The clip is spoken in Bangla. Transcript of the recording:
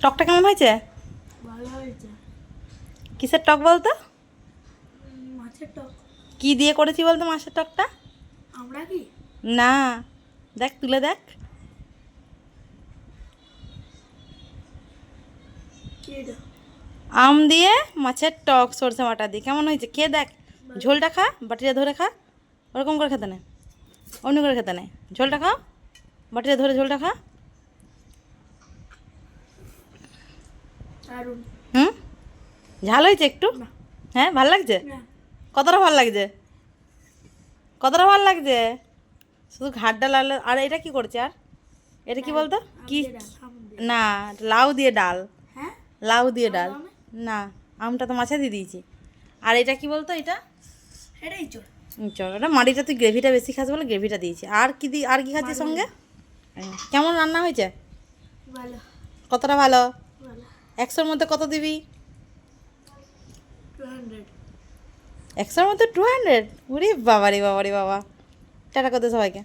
টকটা কেমন হয়েছে? ভালো হয়েছে। কিসের টক বলতো? মাছের টক। কি দিয়ে করেছি বলতো মাছের টকটা? আমরা কি? না, দেখ তুলে দেখ। কি এটা? আম দিয়ে মাছের টক সরষে বাটা দিয়ে। কেমন হয়েছে খেয়ে দেখ। ঝোলটা খা, বাটিটা ধরে খা। ওরকম করে খেতে নেই, অন্য করে খেতে নেই। ঝোলটা খাও, বাটিটা ধরে ঝোলটা খা। দারুণ। হুম, ঝাল হয়েছে একটু? না। হ্যাঁ, ভাল লাগছে? না। কতটা ভাল লাগছে? কতটা ভাল লাগছে? শুধু ঘাটটা লাল। আর এটা কি করছে? আর এটা কি বলতো? কি? না, লাউ দিয়ে ডাল। হ্যাঁ। লাউ দিয়ে আম ডাল। দাও না? না, আমটা তো মাছে দিয়ে দিয়েছি। আর এটা কি বলতো? এটা এটাই চল। চল, ওটা মাটিটা তুই গ্রেভিটা বেশি খাস বলে গ্রেভিটা দিয়েছি। আর কি আর কি খাচ্ছিস সঙ্গে? কেমন রান্না হয়েছে? ভালো। কতটা ভালো? ভালো। 100-র মধ্যে কত দিবি? 200। 100-র মধ্যে 200? উরে বাবা রে বাবা রে বাবা। টাটা করতে সবাইকে।